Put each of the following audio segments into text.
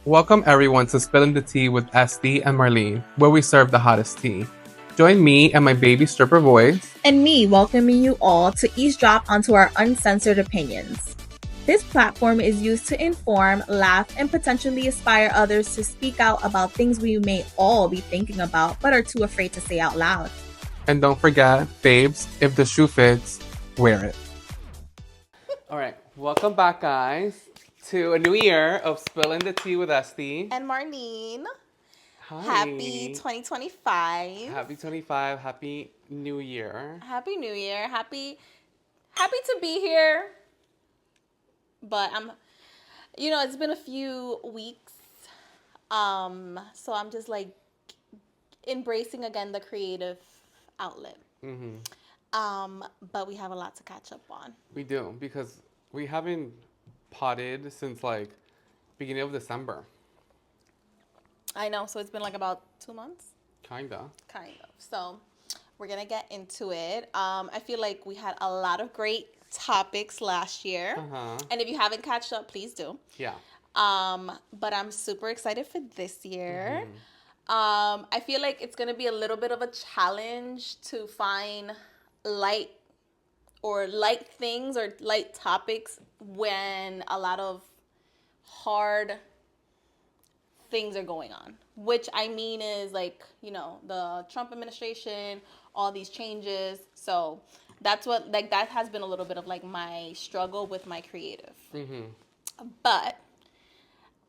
Welcome everyone to Spilling the Tea with Estee and Marlene, where we serve the hottest tea. Join me and my baby stripper voice. And me welcoming you all to eavesdrop onto our uncensored opinions. This platform is used to inform, laugh, and potentially inspire others to speak out about things we may all be thinking about but are too afraid to say out loud. And don't forget, babes, if the shoe fits, wear it. All right, welcome back, guys, to a new year of Spilling the Tea with Estee. And Marlene, Hi. happy 2025. Happy 25. Happy New Year. Happy New Year. Happy to be here. But it's been a few weeks. So I'm just like embracing again the creative outlet. But we have a lot to catch up on. We do, because we haven't potted since like beginning of December. I know, so it's been like about 2 months. Kind of. So we're gonna get into it. I feel like we had a lot of great topics last year, and if you haven't catched up, please do. Yeah. But I'm super excited for this year. I feel like it's gonna be a little bit of a challenge to find light things or light topics when a lot of hard things are going on, which I mean is like, the Trump administration, all these changes. So that's what, like, that has been a little bit of like my struggle with my creative. But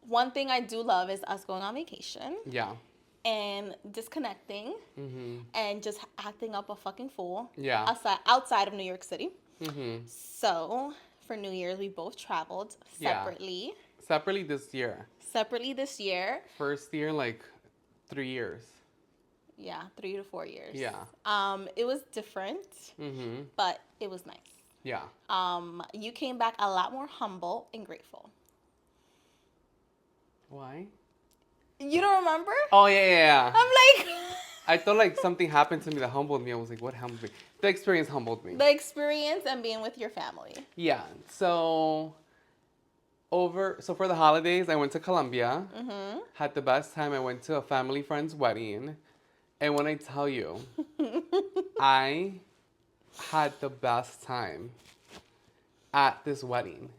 one thing I do love is us going on vacation. Yeah. And disconnecting and just acting up a fucking fool. Yeah. Outside of New York City. So for New Year's, we both traveled separately. Yeah. Separately this year. First year in like 3 years. Yeah, 3 to 4 years. Yeah. It was different, but it was nice. Yeah. You came back a lot more humble and grateful. Why? You don't remember? Oh, yeah. I'm like... I thought like something happened to me that humbled me. I was like, what humbled me? The experience humbled me. The experience and being with your family. Yeah. So for the holidays, I went to Colombia. Had the best time. I went to a family friend's wedding. And when I tell you, I had the best time at this wedding.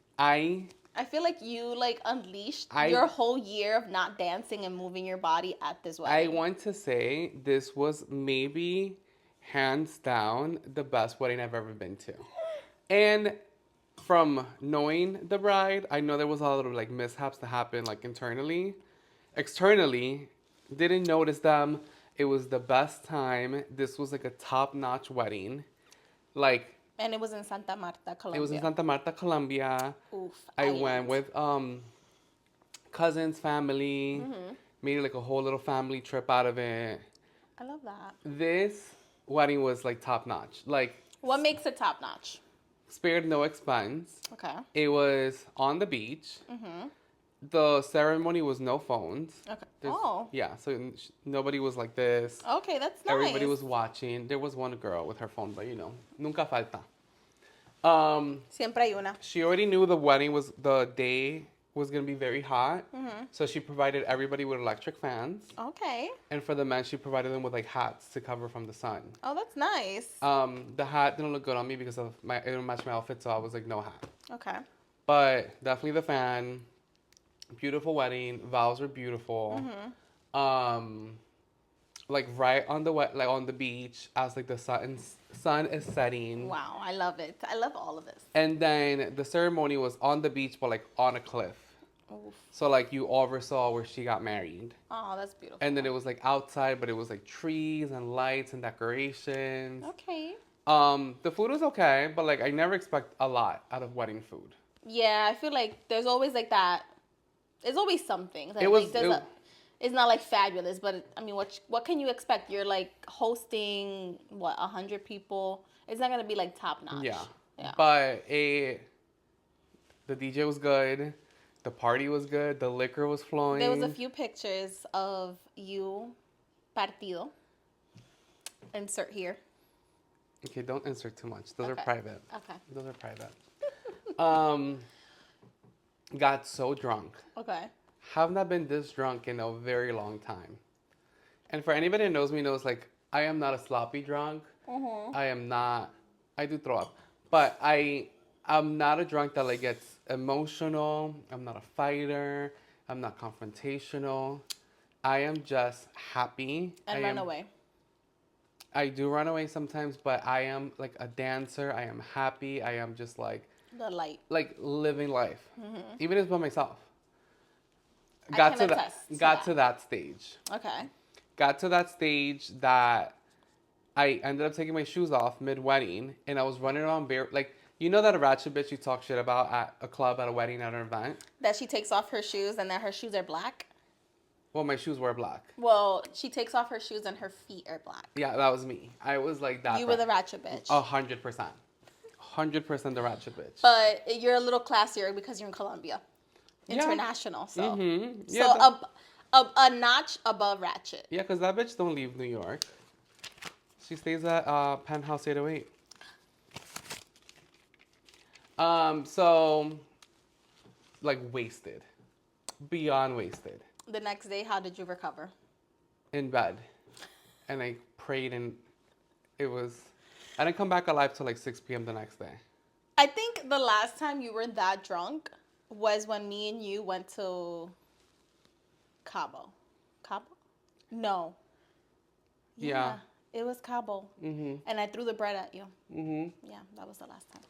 I feel like you unleashed your whole year of not dancing and moving your body at this wedding. I want to say this was maybe hands down the best wedding I've ever been to. And from knowing the bride, I know there was a lot of like mishaps that happened like internally. Externally, didn't notice them. It was the best time. This was like a top-notch wedding. And it was in Santa Marta, Colombia. It was in Santa Marta, Colombia. Oof. I went with cousins, family. Made like a whole little family trip out of it. I love that. This wedding was like top notch. Like, what makes it top notch? Spared no expense. Okay. It was on the beach. The ceremony was no phones. Okay. Yeah, so nobody was like this. Okay, that's nice. Everybody was watching. There was one girl with her phone, but nunca falta. Siempre hay una. She already knew the day was going to be very hot. So she provided everybody with electric fans. Okay. And for the men, she provided them with like hats to cover from the sun. Oh, that's nice. The hat didn't look good on me because it didn't match my outfit, so I was like, no hat. Okay. But definitely the fan. Beautiful wedding. Vows were beautiful. Like right on on the beach as like the sun is setting. Wow, I love it. I love all of this. And then the ceremony was on the beach, but like on a cliff. Oof. So like you oversaw where she got married. Oh, that's beautiful. And then it was like outside, but it was like trees and lights and decorations. Okay. The food was okay, but like I never expect a lot out of wedding food. Yeah, I feel like there's always like that. There's always something. It's not like fabulous, but I mean, what can you expect? You're like hosting 100 people. It's not gonna be like top notch. Yeah. But the DJ was good. The party was good. The liquor was flowing. There was a few pictures of you, partido. Insert here. Okay, don't insert too much. Those are private. Okay. Those are private. Got so drunk. Okay. have not been this drunk in a very long time. And for anybody that knows me knows like I am not a sloppy drunk. Mm-hmm. I am not. I do throw up, but I'm not a drunk that like gets emotional. I'm not a fighter. I'm not confrontational. I am just happy. And run away. I do run away sometimes, but I am like a dancer. I am happy. I am just The light. like living life, even if it's by myself. I Got can to that. attest to Got that. to that stage. Okay. Got to that stage that I ended up taking my shoes off mid wedding, and I was running around bare like you know that a ratchet bitch you talk shit about at a club, at a wedding, at an event. That she takes off her shoes and that her shoes are black. Well, my shoes were black. Well, she takes off her shoes and her feet are black. Yeah, that was me. I was like that. You were the ratchet bitch. 100%. 100% the ratchet bitch. But you're a little classier because you're in Colombia. Yeah. International, so. Yeah. So a notch above ratchet. Yeah, because that bitch don't leave New York. She stays at Penthouse 808. So, like, wasted. Beyond wasted. The next day, how did you recover? In bed. And I prayed, and it was... I didn't come back alive till like 6 p.m. the next day. I think the last time you were that drunk was when me and you went to Cabo. Cabo? No. Yeah. It was Cabo. Mm-hmm. And I threw the bread at you. Mm-hmm. Yeah, that was the last time.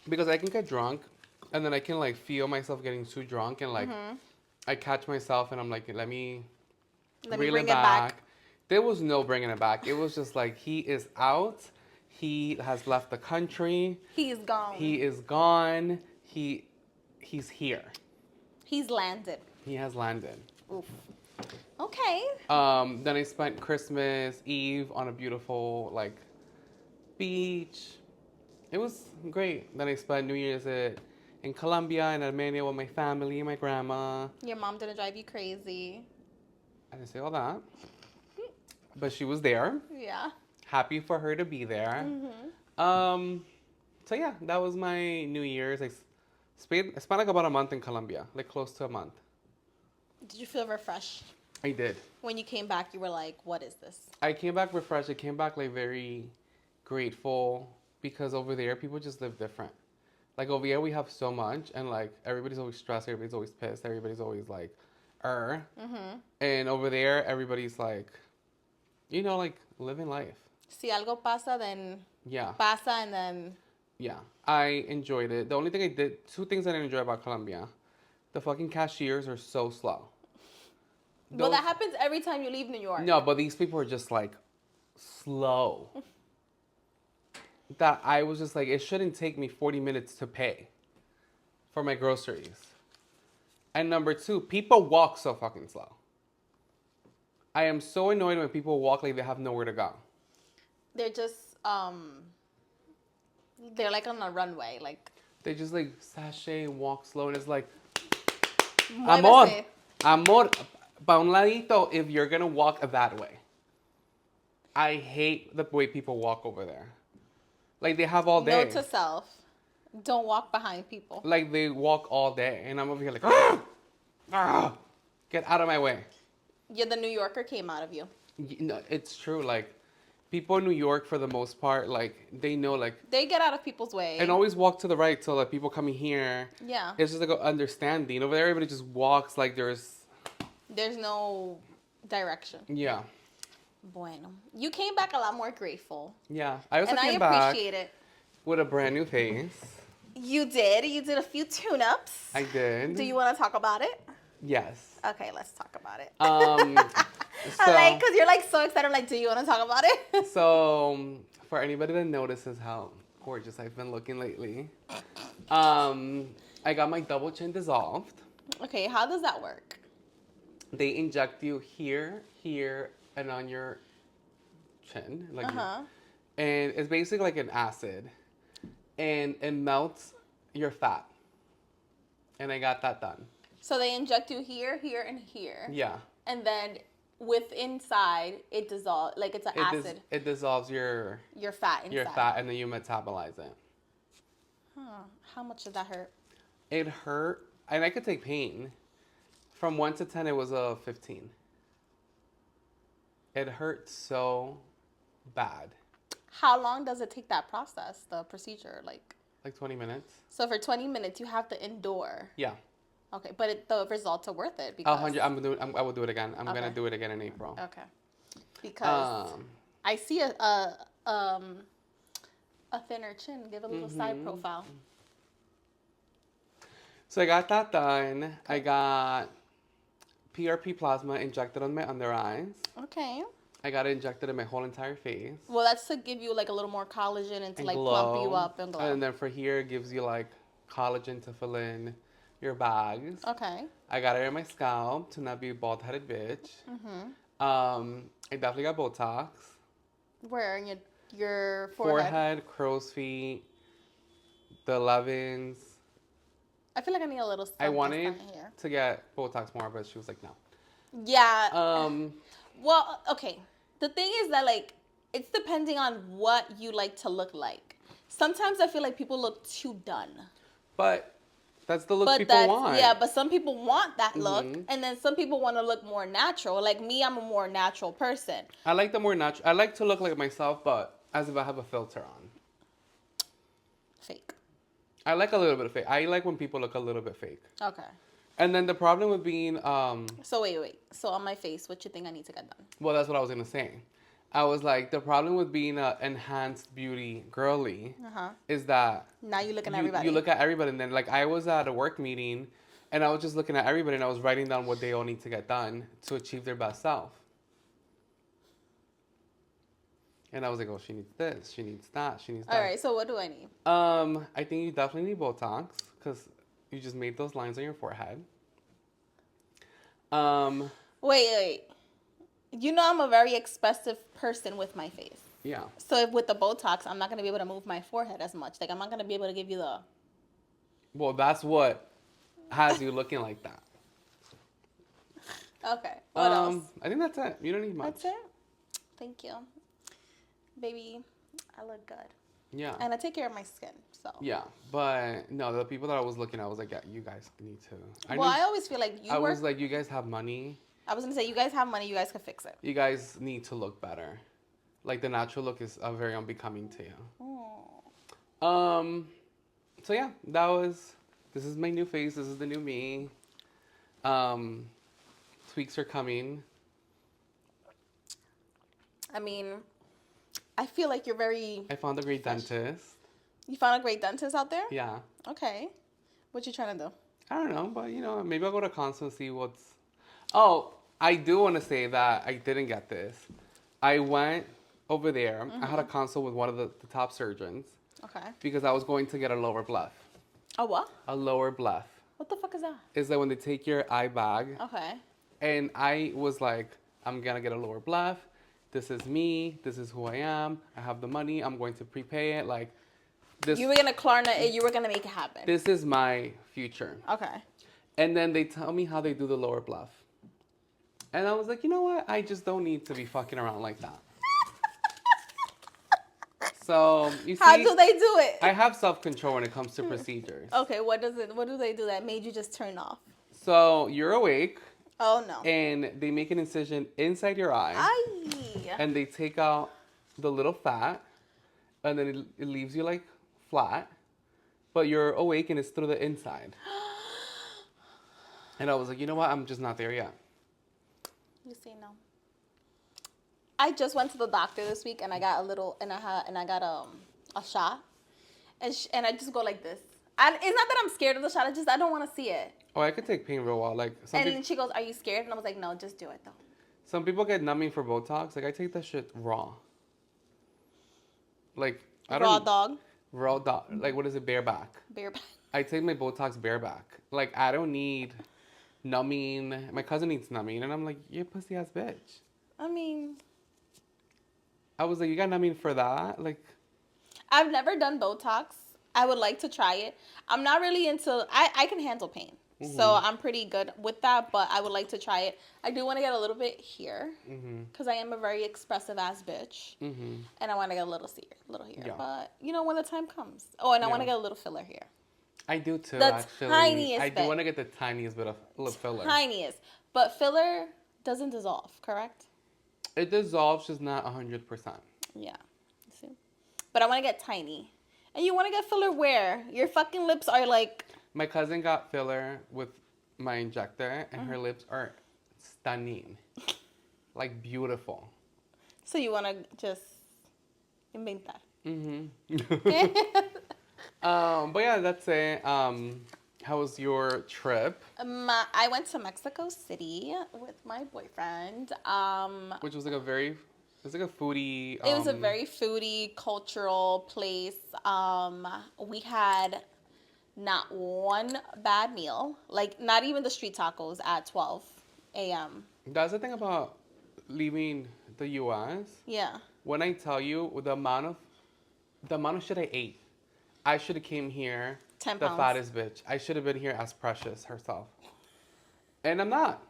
Because I can get drunk, and then I can like feel myself getting too drunk, and like I catch myself, and I'm like, let me reel bring it back. There was no bringing it back. It was just like he is out. He has left the country. He's gone. He is gone. He's here. He's landed. He has landed. Oof. Okay. Then I spent Christmas Eve on a beautiful like beach. It was great. Then I spent New Year's in Colombia and Armenia with my family, my grandma. Your mom didn't drive you crazy. I didn't say all that. But she was there. Yeah. Happy for her to be there. So yeah, that was my New Year's. I spent like about a month in Colombia, like close to a month. Did you feel refreshed? I did. When you came back, you were like, what is this? I came back refreshed. I came back like very grateful because over there people just live different. Like over here we have so much, and like everybody's always stressed, everybody's always pissed, everybody's always like, And over there everybody's like, you know, like living life. Si algo pasa, then Yeah. pasa, and then... Yeah. I enjoyed it. The only thing I did, two things I didn't enjoy about Colombia. The fucking cashiers are so slow. Well, that happens every time you leave New York. No, but these people are just like slow. That I was just like, it shouldn't take me 40 minutes to pay for my groceries. And number two, people walk so fucking slow. I am so annoyed when people walk like they have nowhere to go. They're just, they're like on a runway, like... They just like sashay and walk slow, and it's like, Muévese. amor, pa un ladito if you're gonna walk that way. I hate the way people walk over there. Like they have all day. Note to self, don't walk behind people. Like they walk all day, and I'm over here like, get out of my way. Yeah, the New Yorker came out of you. No, it's true. Like people in New York, for the most part, like they know, like They get out of people's way. and always walk to the right. So like people coming here, Yeah. it's just like an understanding. Over there, everybody just walks like There's no direction. yeah. Bueno. You came back a lot more grateful. Yeah, I also And I came back appreciate it. with a brand new face. You did. You did a few tune-ups. I did. Do you want to talk about it? Yes. Okay, let's talk about it. So, I like, because you're like so excited. I'm like, do you want to talk about it? so for anybody that notices how gorgeous I've been looking lately, I got my double chin dissolved. Okay, how does that work? They inject you here, and on your chin, like, and it's basically like an acid, and it melts your fat. And I got that done. So they inject you here, here, and here. Yeah. And then with inside, it dissolves, like it's an acid. It dissolves your fat inside. your fat, and then you metabolize it. Huh. How much did that hurt? It hurt, and I could take pain. From 1 to 10, it was a 15. It hurt so bad. How long does it take that process, the procedure? Like 20 minutes. So for 20 minutes, you have to endure. Yeah. Okay, but the results are worth it A because. 100. I will do it again. I'm gonna do it again in April. Okay. Because I see a thinner chin. Give a little side profile. So I got that done. Okay. I got PRP plasma injected on my under eyes. Okay. I got it injected in my whole entire face. Well, that's to give you like a little more collagen and to like glow. plump you up and glow. And then for here, it gives you like collagen to fill in your bags. Okay. I got it in my scalp to not be a bald-headed bitch. I definitely got Botox. Where in your forehead? Forehead, crow's feet, the 11s. I feel like I need a little. I wanted to get Botox more, but she was like, no. Yeah. Well, okay. The thing is that like it's depending on what you like to look like. Sometimes I feel like people look too done. But that's the look people want. Yeah, but some people want that look, and then some people want to look more natural. Like me, I'm a more natural person. I like the more natural. I like to look like myself, but as if I have a filter on. Fake. I like a little bit of fake. I like when people look a little bit fake. Okay. And then the problem with being So wait. So on my face, what you think I need to get done? Well, that's what I was gonna say. I was like, the problem with being a enhanced beauty girly is that now you look at everybody. You look at everybody, and then like I was at a work meeting, and I was just looking at everybody, and I was writing down what they all need to get done to achieve their best self. And I was like, oh, she needs this, she needs that, she needs that. All right, so what do I need? I think you definitely need Botox because you just made those lines on your forehead. Wait. You know I'm a very expressive person with my face. Yeah. So with the Botox, I'm not going to be able to move my forehead as much. Like, I'm not going to be able to give you the... Well, that's what has you looking like that. Okay. What else? I think that's it. You don't need much. That's it? Thank you. Baby, I look good. Yeah. And I take care of my skin, so... Yeah, but no, the people that I was looking at, I was like, yeah, you guys need to... I always feel like I was like, you guys have money. I was going to say, you guys have money, you guys can fix it. You guys need to look better. Like, the natural look is very unbecoming to you. Oh. So yeah, this is my new face. This is the new me. Tweaks are coming. I mean, I feel like you're very... I found a great dentist. You found a great dentist out there? Yeah. Okay. What you trying to do? I don't know, but maybe I'll go to consult and see what's... Oh, I do want to say that I didn't get this. I went over there. I had a consult with one of the top surgeons. Okay. Because I was going to get a lower bluff. A what? A lower bluff. What the fuck is that? It's like when they take your eye bag. Okay. And I was like, I'm going to get a lower bluff. This is me. This is who I am. I have the money. I'm going to prepay it. Like, this. You were going to Klarna it. You were going to make it happen. This is my future. Okay. And then they tell me how they do the lower bluff. And I was like, you know what? I just don't need to be fucking around like that. So, you see. How do they do it? I have self-control when it comes to procedures. Okay, what do they do that made you just turn off? So, you're awake. Oh, no. And they make an incision inside your eye. Aye. And they take out the little fat. And then it leaves you, like, flat. But you're awake and it's through the inside. And I was like, you know what? I'm just not there yet. You say no. I just went to the doctor this week and I got I got a shot. And I just go like this. It's not that I'm scared of the shot. I don't want to see it. Oh, I could take pain real well. Like She goes, "Are you scared?" And I was like, "No, just do it though." Some people get numbing for Botox. Like I take that shit raw. Like I don't. Raw dog. Like what is it? Bareback. Bareback. I take my Botox bareback. Like I don't need numbing. My cousin needs numbing, and I'm like, "You pussy ass bitch." I mean. I was like, "You got numbing for that?" Like. I've never done Botox. I would like to try it. I'm not really into... I can handle pain. Mm-hmm. So I'm pretty good with that, but I would like to try it. I do want to get a little bit here. Because I am a very expressive ass bitch. And I want to get a little here. Yeah. But, when the time comes. Oh, and I want to get a little filler here. I do too, The actually. I tiniest do bit. want to get the tiniest bit of lip filler. Tiniest. But filler doesn't dissolve, correct? It dissolves, just not 100%. Yeah. See? But I want to get tiny. And you want to get filler where? Your fucking lips are like. My cousin got filler with my injector, and her lips are stunning. Like, beautiful. So you want to just inventar. Mm-hmm. But yeah, that's it. How was your trip? I went to Mexico City with my boyfriend. Which was like a very, it's like a foodie. It was a very foodie, cultural place. We had not one bad meal, like not even the street tacos at 12 a.m. That's the thing about leaving the U.S. Yeah. When I tell you the amount of shit I ate, I should have came here 10 the pounds. fattest bitch. I should have been here as Precious herself, and I'm not,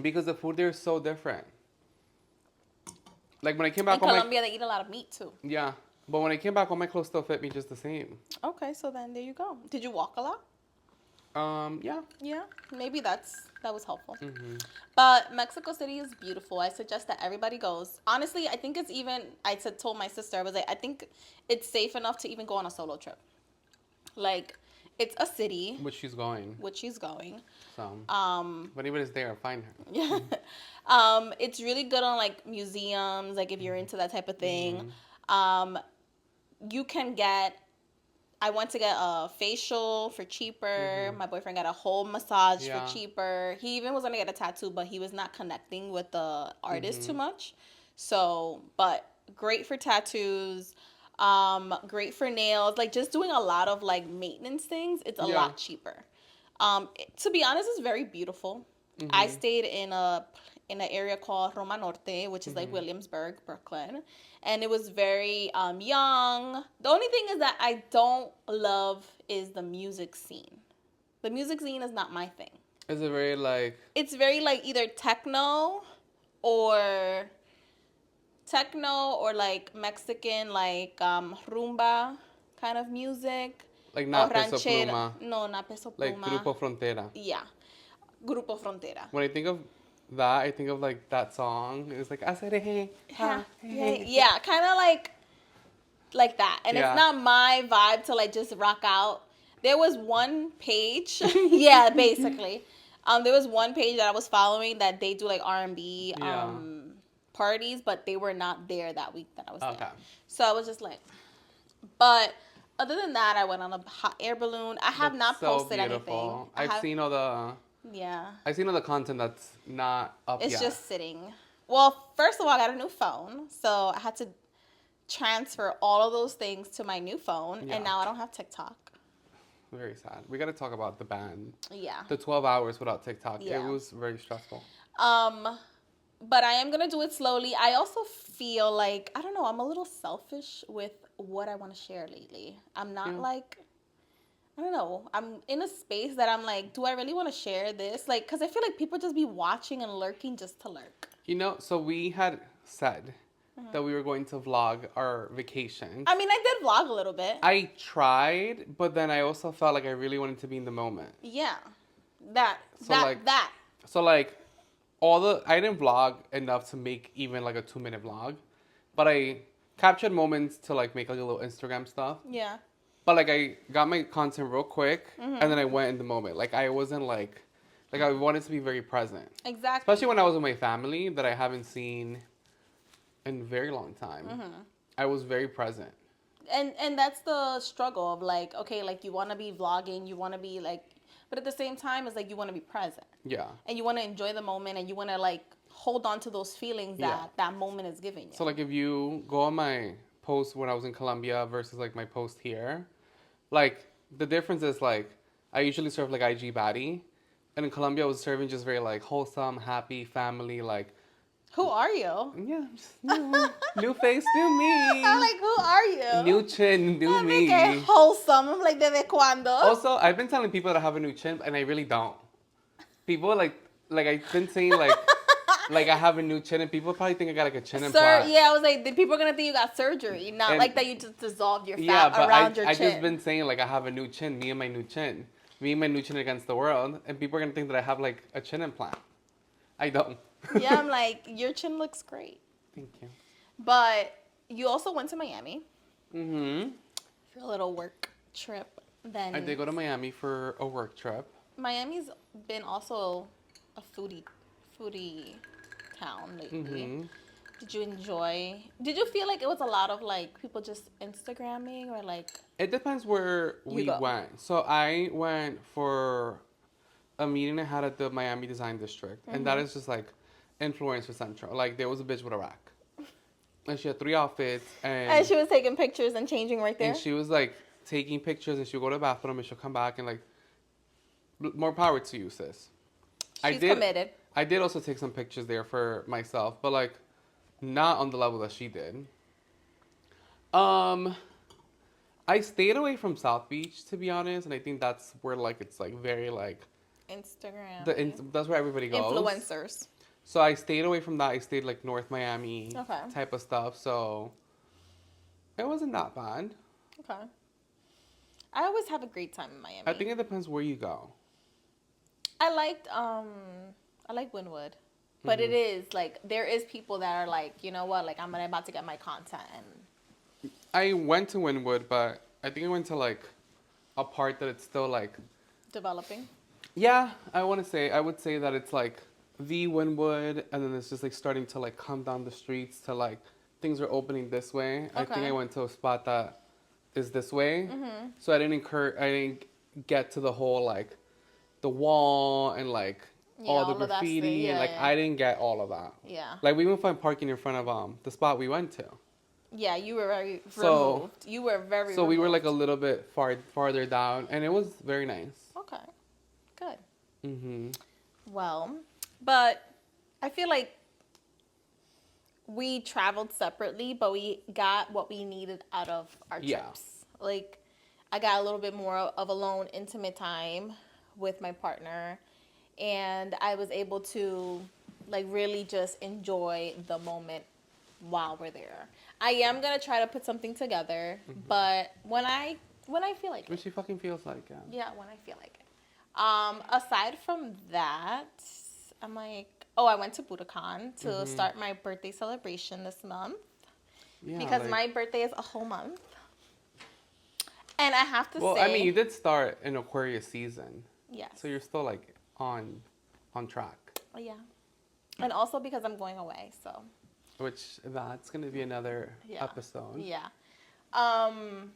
because the food there is so different. Like when I came back, In Colombia, they eat a lot of meat too. yeah. But when I came back, all my clothes still fit me just the same. Okay, so then there you go. Did you walk a lot? Yeah. Yeah, maybe that was helpful. Mm-hmm. But Mexico City is beautiful. I suggest that everybody goes. Honestly, I think it's even. Told my sister, I was like, I think it's safe enough to even go on a solo trip. Like, it's a city, Which she's going. which she's going. So. If anybody's there, find her. Yeah. It's really good on like museums. Like if you're into that type of thing, you can get. I went to get a facial for cheaper. My boyfriend got a whole massage Yeah. for cheaper. He even was gonna get a tattoo, but he was not connecting with the artist too much. So, but great for tattoos. Great for nails. Like just doing a lot of like maintenance things. It's a Yeah. lot cheaper. To be honest, it's very beautiful. I stayed in an area called Roma Norte, which is like Williamsburg, Brooklyn, and it was very young. The only thing is that I don't love is the music scene. The music scene is not my thing. Is it very like? It's very like either or like Mexican like rumba kind of music. Like not Or Peso ranchera. Pluma. No, not Peso Like Pluma. Grupo Frontera. Yeah. Grupo Frontera. When I think of that, I think of like that song. It's like Aceré. Yeah, kind of like that. And Yeah. it's not my vibe to like just rock out. There was one page. Yeah, basically. There was one page that I was following that they do like R&B Yeah. parties, but they were not there that week that I was Okay. there. So I was just like, but other than that, I went on a hot air balloon. I have not so posted beautiful. anything. I've seen all the. Yeah. I've seen all the content that's not up It's yet. just sitting. Well, first of all, I got a new phone, so I had to transfer all of those things to my new phone, Yeah. and now I don't have TikTok. Very sad. We got to talk about the ban. Yeah. The 12 hours without TikTok. Yeah. It was very stressful. But I am gonna do it slowly. I also feel like I don't know. I'm a little selfish with what I want to share lately. I'm not like. I don't know. I'm in a space that I'm like, do I really want to share this? Like, because I feel like people just be watching and lurking just to lurk. You know, so we had said that we were going to vlog our vacation. I mean, I did vlog a little bit. I tried, but then I also felt like I really wanted to be in the moment. Yeah. So like, I didn't vlog enough to make even like a 2-minute vlog, but I captured moments to like make like a little Instagram stuff. Yeah. But like I got my content real quick, and then I went in the moment. Like I wasn't like I wanted to be very present. Exactly. Especially when I was with my family that I haven't seen in a very long time. I was very present. And that's the struggle of like, okay, like you want to be vlogging, you want to be like, but at the same time, it's like you want to be present. Yeah. And you want to enjoy the moment, and you want to like hold on to those feelings that that moment is giving you. So like if you go on my post when I was in Colombia versus like my post here, like the difference is like I usually serve like IG baddie, and in Colombia I was serving just very like wholesome, happy, family, like. Who are you? Yeah, just new face, new me. I'm like, who are you? New chin, new me. Like wholesome. I'm like, ¿desde cuándo? Also, I've been telling people that I have a new chin, and I really don't. People like I've been saying like Like I have a new chin, and people probably think I got like a chin Sir, implant. yeah, I was like, the people are gonna think you got surgery, not And like that you just dissolved your yeah, fat but around your I chin. just been saying like I have a new chin, me and my new chin against the world, and people are gonna think that I have like a chin implant. I don't. Yeah, I'm like, your chin looks great. Thank you. But you also went to Miami Mhm. for a little work trip. I Then did go to Miami for a work trip. Miami's been also a foodie town lately. Mhm. Did you enjoy? Did you feel like it was a lot of like people just Instagramming or like It depends where you we go? went. So I went for a meeting I had at the Miami Design District, and that Mhm. is just like influencer central. Like there was a bitch with a rack, and she had 3 outfits, And she was taking pictures and changing right and there. she was like taking pictures, and she'll go to the bathroom, and she'll come back, and like more power to you, sis. I She's did, committed. I did also take some pictures there for myself, but like not on the level that she did. Um, I stayed away from South Beach to be honest, and I think that's where like it's like very like Instagram that's where everybody goes. influencers. So I stayed away from that. I stayed like North Miami Okay. type of stuff. So it wasn't that bad. Okay. I always have a great time in I Miami. think it depends where you go. I liked I like Wynwood. But it Mhm. is like there is people that are like, you know what, like I'm about to get my content and I went to Wynwood, but I think I went to like a part that it's still like, developing. yeah, I would say that it's like the Wynwood, and then it's just like starting to like come down the streets to like things are opening this way. I think I Okay. went to a spot that is this way, Mhm. so I didn't get to the whole like the wall and like Yeah, all the all of that stuff. graffiti, and Yeah, like yeah. I didn't get all of that. Yeah. Like we even find parking in front of the spot we went to. Yeah, you were very So removed. You were very so we were like a removed. little bit farther down, and it was very nice. Okay. Good. Mhm. Well, but I feel like we traveled separately, but we got what we needed out of our Yeah. trips. Like, I got a little bit more of alone, intimate time with my partner, and I was able to, like, really just enjoy the moment while we're there. I am gonna try to put something together, but when I feel like When it, she fucking feels like, yeah. yeah, when I feel like it. Aside from that, I'm like, oh, I went to Budokan to Mhm. start my birthday celebration this month Yeah. because Like, my birthday is a whole month. And I have to well, I mean, you say, did start in Aquarius season, yes, so you're still like on track. yeah. And also because I'm going away, so Which that's gonna be another yeah, episode. yeah. Um,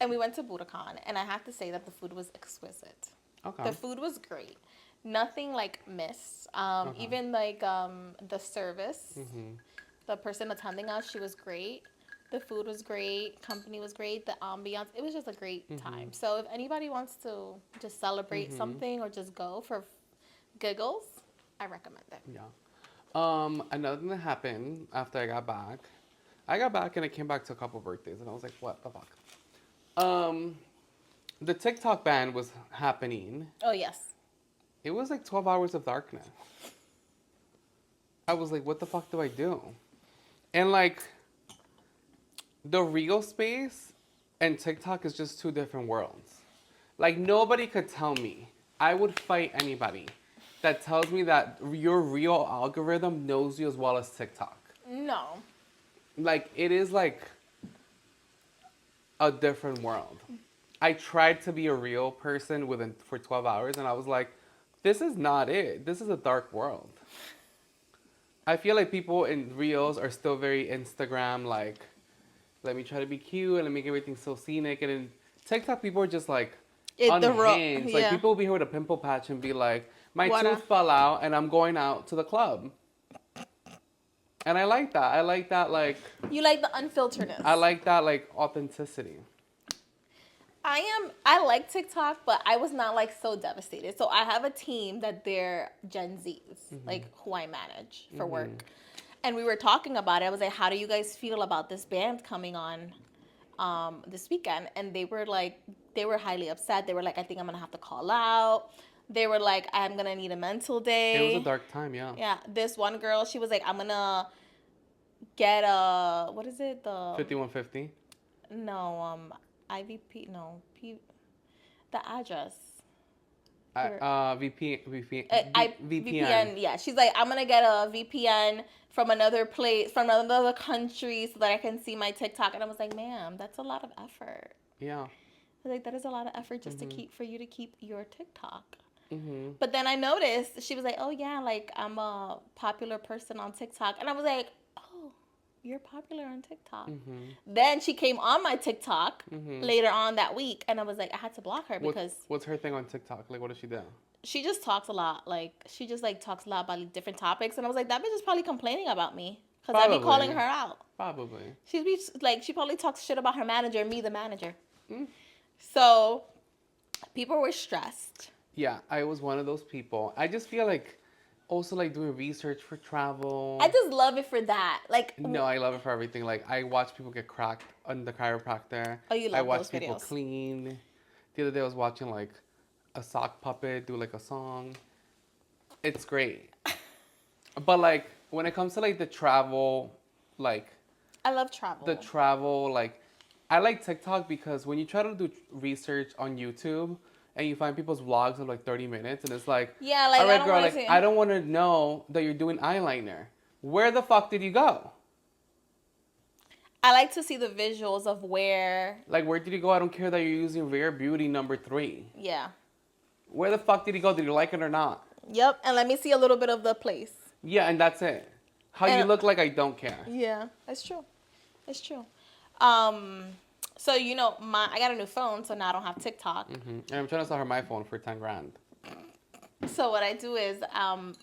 and we went to Budokan, and I have to say that the food was exquisite. Okay. The food was great. Nothing like missed. Okay. Even like the service, Mhm. the person attending us, she was great. The food was great. Company was great. The ambiance, it was just a great time. Mhm. So if anybody wants to just celebrate Mhm. something or just go for giggles, I recommend it. Yeah. Another thing that happened after I got back and I came back to a couple birthdays, and I was like, what the fuck? Um, the TikTok ban was happening. Oh yes. It was like 12 hours of darkness. I was like, what the fuck do I do? And like, the real space and TikTok is just two different worlds. Like, nobody could tell me. I would fight anybody that tells me that your real algorithm knows you as well as TikTok. No. Like, it is like a different world. I tried to be a real person for 12 hours, and I was like, this is not it. This is a dark world. I feel like people in reels are still very Instagram, like, let me try to be cute and let me make everything so scenic. And in TikTok, people are just like unhinged. Like, Yeah. people will be here with a pimple patch and be like, my What tooth fell out and I'm going out to the club. And I like that. You like the unfilteredness. I like that, like, authenticity. I like TikTok, but I was not like so devastated. So I have a team that they're Gen Zs, like who I manage for work. And we were talking about it. I was like, how do you guys feel about this band coming on this weekend? And they were highly upset. They were like, I think I'm gonna have to call out. They were like, I'm gonna need a mental It was a day. dark time, yeah. Yeah, this one girl, she was like, I'm gonna get a, what is it? The 5150. no, IVP, no, the address. Your VPN. VPN. Yeah, she's like, I'm gonna get a VPN from another place, from another country, so that I can see my TikTok. And I was like, ma'am, that's a lot of effort. Yeah. I was like, that is a lot of effort just to Mhm. keep for you to keep your TikTok. Mhm. But then I noticed she was like, oh yeah, like I'm a popular person on TikTok, and I was like, oh, you're popular on TikTok. Mhm. Then she came on my TikTok Mhm. later on that week, and I was like, I had to block her What's because what's her thing on TikTok? Like, what does she do? she just talks a lot. Like she just like talks a lot about like, different topics, and I was like, that bitch is probably complaining about me because I be calling Probably. her out. Probably. She'd be like, she probably talks shit about her manager, me the manager. Mm. So people were stressed. Yeah, I was one of those people. I just feel like also like doing research for I travel. just love it for that. Like, No, I love it for everything. Like I watch people get cracked on the chiropractor. oh, you I love those watch people videos. clean. The other day I was watching like a sock puppet do like a song. It's great. But like when it comes to like the travel, like I love travel. the travel, like I like TikTok because when you try to do research on YouTube and you find people's vlogs of like 30 minutes and it's like, Yeah, like all I right, don't girl, want to like see. I don't want to know that you're doing eyeliner. Where the fuck did you go? I like to see the visuals of where. Like, where did you go? I don't care that you're using Rare Beauty #3. Yeah. Where the fuck did he go? Did you like it or not? Yep. And let me see a little bit of the place. Yeah, and that's it. How you And look like I don't care. yeah, that's true. It's true. Um. So I got a new phone, so now I don't have TikTok. And I'm trying to sell her my phone for 10 grand. So what I do is,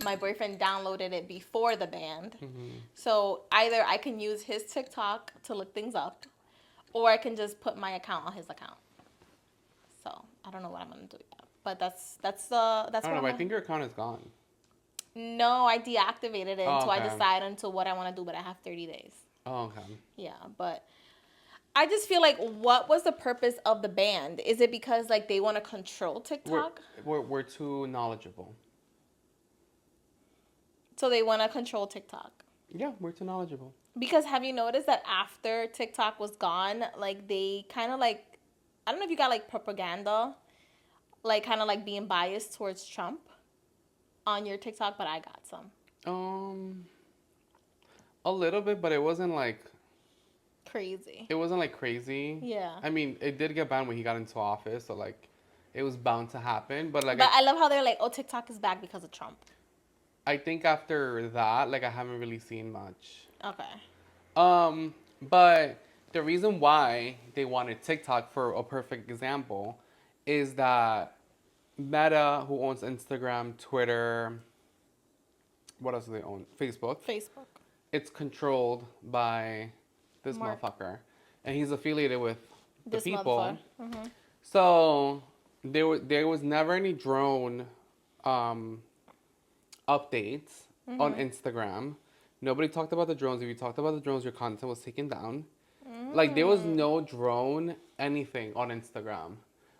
my boyfriend downloaded it before the band. Mm-hmm. So either I can use his TikTok to look things up, or I can just put my account on his account. So I don't know what I'm gonna do yet, but that's I what don't know, I'm. but I think your account is gone. No, I deactivated it Oh, until I okay. decide until what I want to do, but I have 30 days. Oh, okay. Yeah, but I just feel like, what was the purpose of the ban? Is it because like they want to control TikTok? We're too knowledgeable. So they want to control TikTok. Yeah, we're too knowledgeable. Because have you noticed that after TikTok was gone, like they kind of like, I don't know if you got like propaganda, like kind of like being biased towards Trump on your TikTok, but I got some. A little bit, but it wasn't like Crazy. crazy. Yeah. I mean, it did get banned when he got into office, so like it was bound to happen. But like But I love how they're like, oh, TikTok is back because of Trump. I think after that, like I haven't really seen much. Okay. But the reason why they wanted TikTok, for a perfect example, is that Meta, who owns Instagram, Twitter, what else do they own? Facebook. Facebook. It's controlled by this Mark. motherfucker, and he's affiliated with the This people. motherfucker. So there was never any drone updates on Instagram. Nobody talked about the drones. If you talked about the drones, your content was taken down. Like there was no drone anything on Instagram.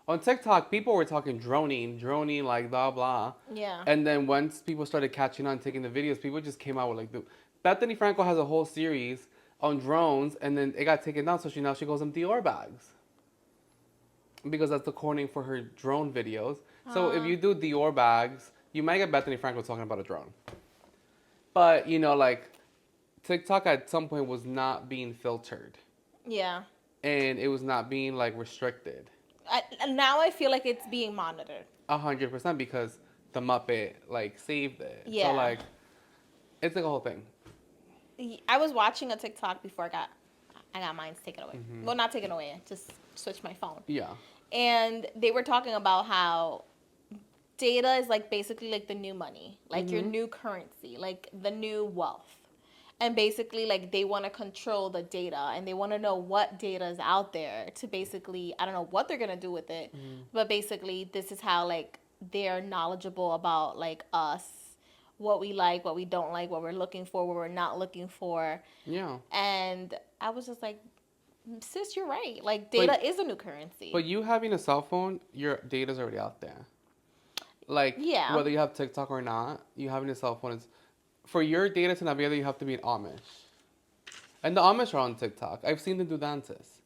On TikTok, people were talking droning, like blah blah. Yeah. And then once people started catching on, taking the videos, people just came out with like Bethany Frankel has a whole series on drones, and then it got taken down. So now she goes in Dior bags because that's the core name for her drone videos. So if you do Dior bags, you might get Bethany Frankel talking about a drone. But like TikTok at some point was not being filtered. Yeah. And it was not being like restricted. Now I feel like it's being monitored. 100% because the Muppet like saved it. Yeah. So like, it's like a whole thing. I was watching a TikTok before I got mine taken away. Well, not taken away. Just switched my phone. Yeah. And they were talking about how data is like basically like the new money, like your new currency, like the new wealth. And basically, like, they want to control the data and they want to know what data is out there to basically, I don't know what they're going to do with it. But basically, this is how, like, they're knowledgeable about, like, us, what we like, what we don't like, what we're looking for, what we're not looking for. Yeah. And I was just like, sis, you're right. Like, data is a new currency. But you having a cell phone, your data's already out there. Like, Yeah. whether you have TikTok or not, you having a cell phone is for your data to not be there. You have to be an Amish, and the Amish are on TikTok. I've seen them do dances.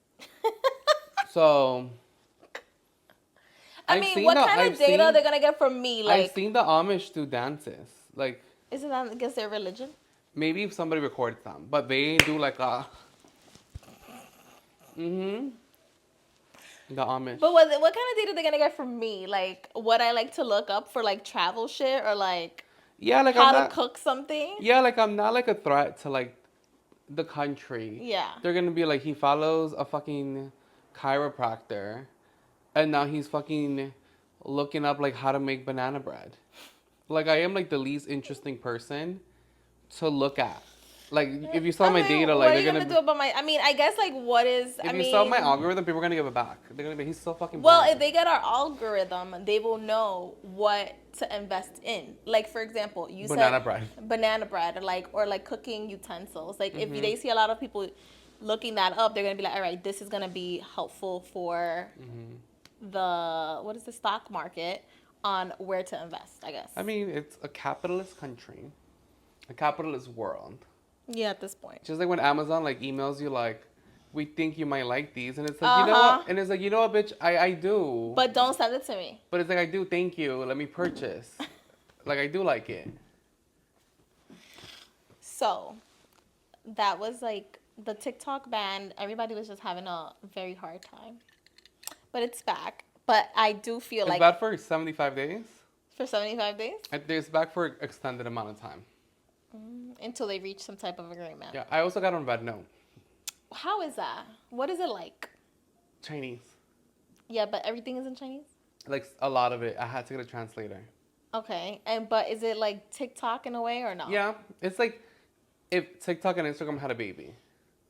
So I mean, what kind of data they're gonna get from me? I've Like, seen the Amish do dances. Like, isn't that against their religion? maybe if somebody records them, but they do like a. Mhm. The Amish. But what kind of data they're gonna get from me? Like, what I like to look up for like travel shit or like Yeah, like I'm how to not. cook something? Yeah, like I'm not like a threat to like the country. Yeah. They're gonna be like he follows a fucking chiropractor, and now he's fucking looking up like how to make banana bread. Like I am like the least interesting person to look at. Like if you saw I my mean, data, what like are they're you gonna gonna. do about my? I mean, I guess like what is? If I you saw my mean, algorithm, people are gonna give it back. They're gonna be he's so fucking well, boring. if they get our algorithm, they will know what to invest in. Like for example, you Banana said bread. banana bread, or like cooking utensils. Like if Mm-hmm. they see a lot of people looking that up, they're gonna be like, all right, this is gonna be helpful for the what is the stock market on where to invest. I guess. I mean, it's a capitalist country, a capitalist world. Yeah, at this point. Just like when Amazon like emails you like, we think you might like these, and it's like you Uh know what, huh. and it's like you know what, bitch, I do, But don't send it to me. but it's like I do, thank you, let me purchase, like I do like it. So that was like the TikTok ban. Everybody was just having a very hard time. But it's back. But I do feel It's like bad for 75 days. for 75 days It's back for extended amount of time. until they reach some type of agreement. Yeah, I also got on Red Note. How is that? What is it like? Chinese. Yeah, but everything is in Chinese? Like a lot of it, I had to get a translator. Okay. But is it like TikTok in a way or no? Yeah, it's like if TikTok and Instagram had a baby.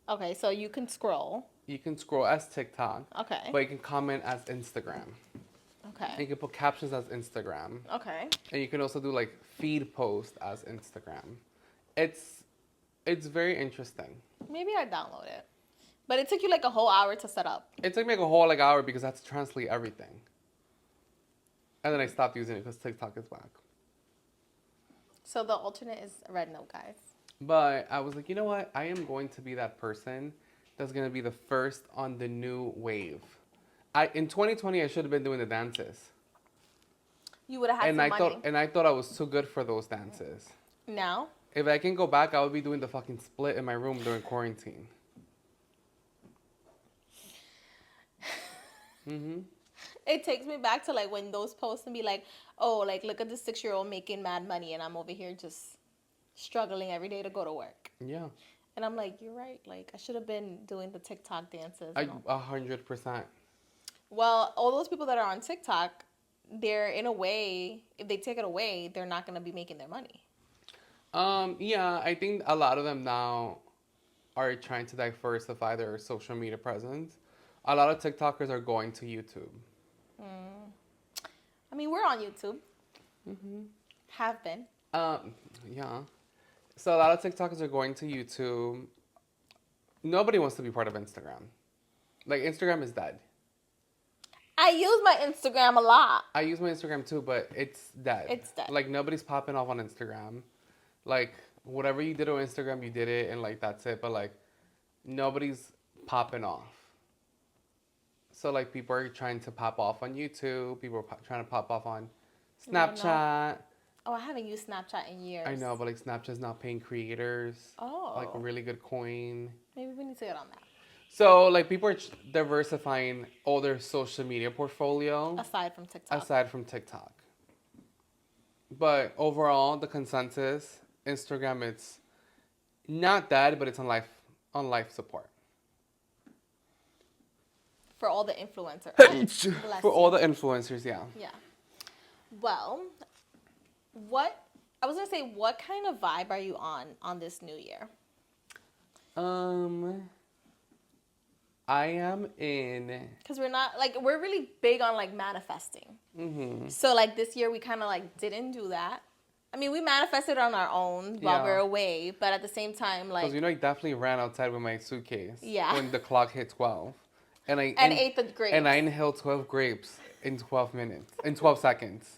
Okay, so you can scroll. You can scroll as TikTok, Okay. but you can comment as Instagram. And you Okay. can put captions as Instagram. Okay. And you can also do like feed post as Instagram. It's very interesting. Maybe I download it. But it took you like a whole hour to set up. It took me like a whole like hour because I had to translate everything. And then I stopped using it because TikTok is back. So the alternate is Red Note, guys. But I was like, you know what? I am going to be that person that's gonna be the first on the new wave. In 2020 I should have been doing the dances. You would have had And some money. I thought I was too good for those dances. Now? If I can go back, I would be doing the fucking split in my room during quarantine. Mhm. It takes me back to like when those posts and be like, oh, like look at this 6-year-old making mad money and I'm over here just struggling every day to go to work. Yeah. And I'm like, you're right. Like I should have been doing the TikTok dances. And all. 100%. Well, all those people that are on TikTok, they're in a way, if they take it away, they're not gonna be making their money. Yeah, I think a lot of them now are trying to diversify their social media presence. A lot of TikTokers are going to YouTube. I mean, we're on YouTube. Have been. Yeah. So a lot of TikTokers are going to YouTube. Nobody wants to be part of Instagram. Like Instagram is dead. I use my Instagram a lot. I use my Instagram too, but it's dead. It's dead. Like nobody's popping off on Instagram. Like whatever you did on Instagram, you did it, and like that's it. But like nobody's popping off. So like people are trying to pop off on YouTube. People are trying to pop off on Snapchat. Oh, I haven't used Snapchat in years. I know, but like Snapchat's not paying creators like a really good coin. Maybe we need to get on that. So like people are diversifying all their social media portfolio Aside from TikTok. But overall, the consensus, Instagram, it's not dead, but it's on life support. For all the influencers. For all the influencers, yeah. Yeah. Well, what kind of vibe are you on this new year? I am in. Because we're really big on like manifesting. Mm-hmm. So like this year we kind of like didn't do that. I mean, we manifested on our own while we were away, but at the same time, like. Because I definitely ran outside with my suitcase. Yeah. When the clock hit 12. And ate the grapes. And I inhaled 12 grapes in 12 minutes. In 12 seconds.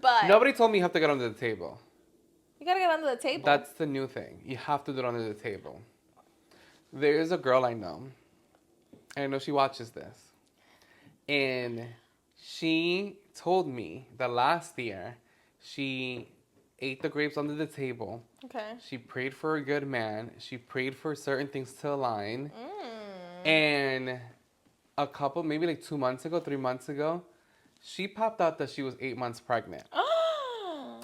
But Nobody told me you have to get under the table. you gotta get under the table. That's the new thing. You have to do it under the table. There is a girl I know. I know she watches this. And she told me that last year she ate the grapes under the table. Okay. She prayed for a good man. She prayed for certain things to align. Mm. And a couple, maybe like 2 months ago, 3 months ago, she popped out that she was 8 months pregnant.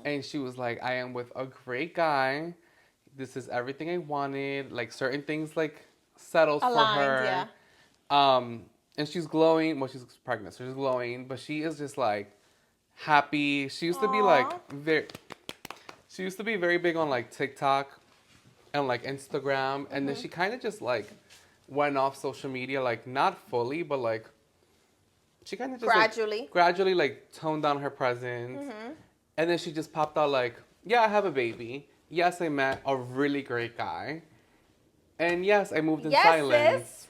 And she was like, I am with a great guy. This is everything I wanted. Like certain things like settled for Aligned, her. yeah. And she's glowing. Well, she's pregnant, so she's glowing. But she is just like happy. She used to be like Aw. very. She used to be very big on like TikTok and like Instagram, and then she kind of just like went off social media, like not fully, but like she kind of just gradually like toned down her presence, and then she just popped out like, yeah, I have a baby. Yes, I met a really great guy, and yes, I moved in silence. Sis.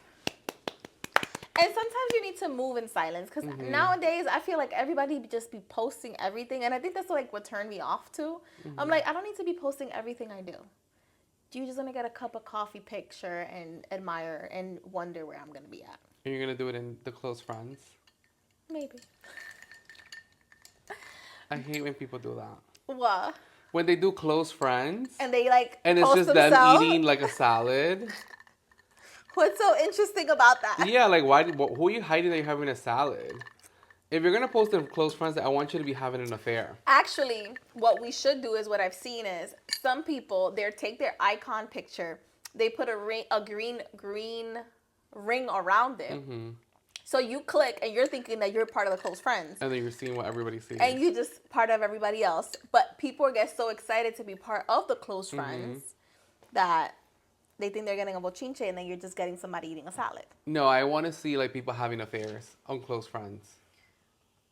And sometimes you need to move in silence because nowadays I feel like everybody just be posting everything, and I think that's like what turned me off too. I'm like, I don't need to be posting everything I do. Do you just want to get a cup of coffee picture and admire and wonder where I'm gonna be at? And you're gonna do it in the close friends. Maybe. I hate when people do that. What? When they do close friends And they like and it's post just themselves? them eating like a salad. What's so interesting about that? Yeah, like who are you hiding that you're having a salad? If you're gonna post in close friends, I want you to be having an affair. Actually, what we should do is what I've seen is some people they take their icon picture, they put a green ring around it. So you click and you're thinking that you're part of the close friends. And then you're seeing what everybody sees. And you just part of everybody else. But people get so excited to be part of the close friends that they think they're getting a bochinche and then you're just getting somebody eating a salad. No, I want to see like people having affairs on close friends.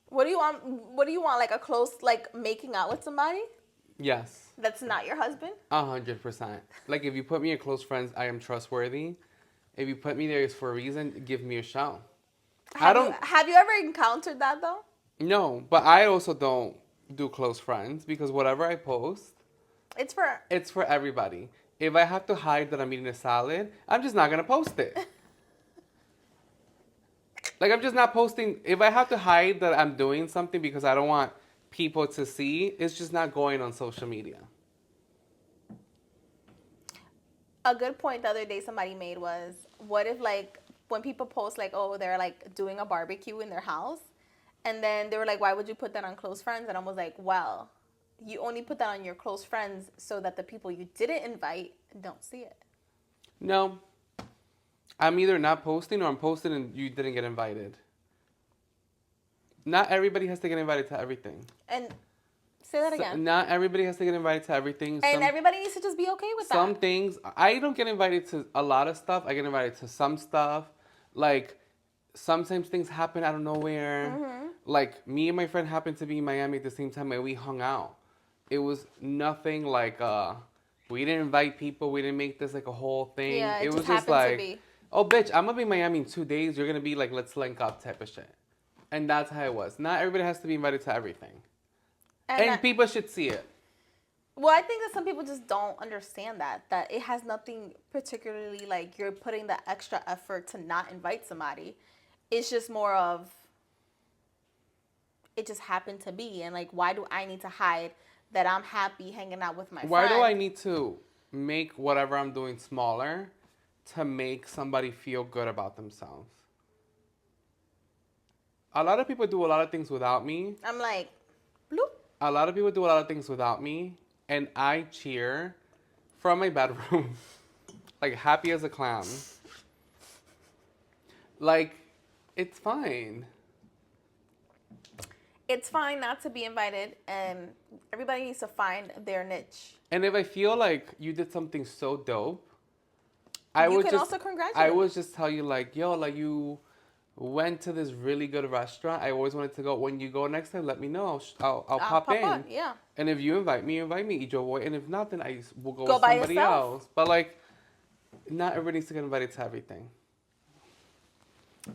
What do you want? What do you want? Like a close, like making out with somebody? Yes. That's not your husband? 100%. Like if you put me in close friends, I am trustworthy. If you put me there, it's for a reason. Give me a show. Have you ever encountered that though? No, but I also don't do close friends because whatever I post, it's for everybody. If I have to hide that I'm eating a salad, I'm just not gonna post it. Like I'm just not posting. If I have to hide that I'm doing something because I don't want people to see, it's just not going on social media. A good point the other day somebody made was, what if like when people post like, oh, they're like doing a barbecue in their house, and then they were like, why would you put that on close friends? And I was like, well, you only put that on your close friends so that the people you didn't invite don't see it. No. I'm either not posting or I'm posting and you didn't get invited. Not everybody has to get invited to everything. And say that again. Not everybody has to get invited to everything. And everybody needs to just be okay with that. Some things, I don't get invited to a lot of stuff. I get invited to some stuff. Like, sometimes things happen out of nowhere. Like, me and my friend happened to be in Miami at the same time and we hung out. It was nothing like, we didn't invite people. We didn't make this like a whole thing. Yeah, it was just like, to be. Oh, bitch, I'm going to be in Miami in 2 days. You're going to be like, let's link up type of shit. And that's how it was. Not everybody has to be invited to everything. And people should see it. Well, I think that some people just don't understand that it has nothing particularly like you're putting the extra effort to not invite somebody. It's just more of it just happened to be. And like, why do I need to hide that I'm happy hanging out with my friend? Why do I need to make whatever I'm doing smaller to make somebody feel good about themselves? A lot of people do a lot of things without me. I'm like, bloop. A lot of people do a lot of things without me. And I cheer from my bedroom. Like, happy as a clown. Like, it's fine. It's fine not to be invited, and everybody needs to find their niche. And if I feel like you did something so dope, I would also congratulate. I would just tell you, like, yo, like, you went to this really good restaurant. I always wanted to go. When you go next time, let me know. I'll pop in. On, yeah. And if you invite me, Yo voy. And if not, then I will go with by somebody yourself. else. But, like, not everybody needs to get invited to everything.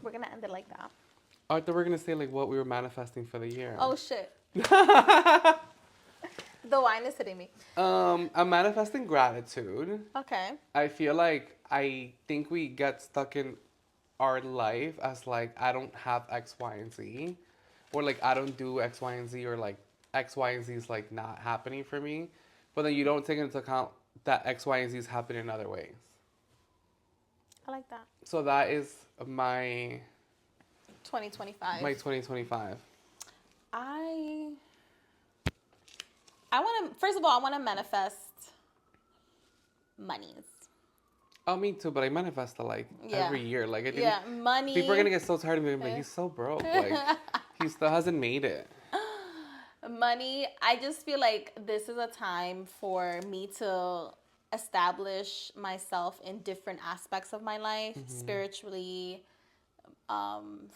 We're going to end it like that. I thought we were going to say, like, what we were manifesting for the year. Oh, shit. The wine is hitting me. I'm manifesting gratitude. Okay. I think we get stuck in our life as like I don't have X, Y, and Z, or like I don't do X, Y, and Z, or like X, Y, and Z is like not happening for me. But then you don't take into account that X, Y, and Z is happening in other ways. I like that. So that is my 2025. my 2025. I want to, first of all, I want to manifest monies. Oh, me too, but I manifest like every year. Like I think money. people are gonna get so tired of me. Like he's so broke. Like he still hasn't made it. Money. I just feel like this is a time for me to establish myself in different aspects of my life, spiritually,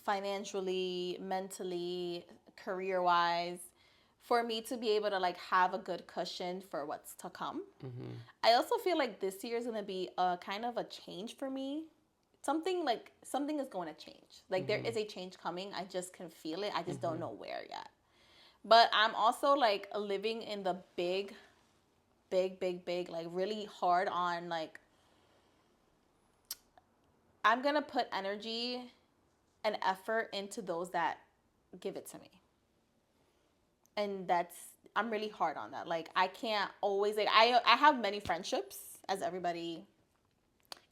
financially, mentally, career-wise, for me to be able to like have a good cushion for what's to come. I also feel like this year is going to be a kind of a change for me. Something is going to change. Like there is a change coming. I just can feel it. I just don't know where yet. But I'm also like living in the big, like really hard on like, I'm going to put energy and effort into those that give it to me. And I'm really hard on that. Like I can't always, like I have many friendships, as everybody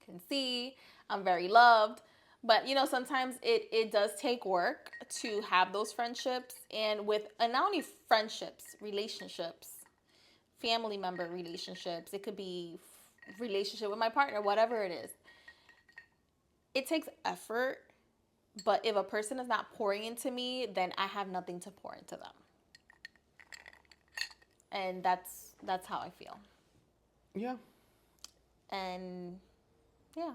can see. I'm very loved. But, you know, sometimes it does take work to have those friendships. And not only friendships, relationships, family member relationships. It could be relationship with my partner, whatever it is. It takes effort. But if a person is not pouring into me, then I have nothing to pour into them. And that's how I feel. Yeah. And yeah,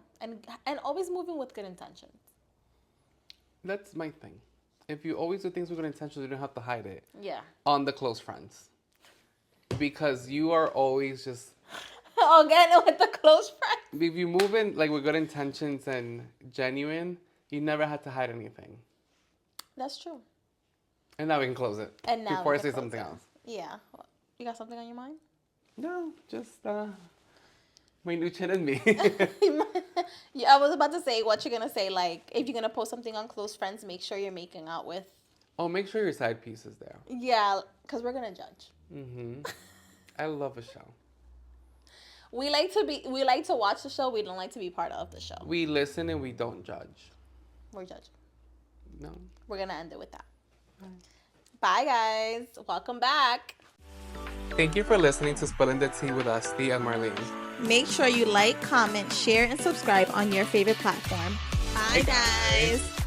and always moving with good intentions. That's my thing. If you always do things with good intentions, you don't have to hide it. Yeah. On the close friends. Because you are always just... Oh, getting it with the close friends. If you move in like with good intentions and genuine, you never had to hide anything. That's true. And now we can close it. And now before I say something else. Yeah. You got something on your mind? No, just my new chin and me. Yeah, I was about to say what you're gonna say. Like, if you're gonna post something on close friends, make sure you're making out with. Oh, make sure your side piece is there. Yeah, because we're gonna judge. I love a show. We like to watch the show. We don't like to be part of the show. We listen and we don't judge. We're judging. No. We're gonna end it with that. Bye, guys. Welcome back. Thank you for listening to Spilling the Tea with Estee and Marlene. Make sure you like, comment, share, and subscribe on your favorite platform. Bye, guys.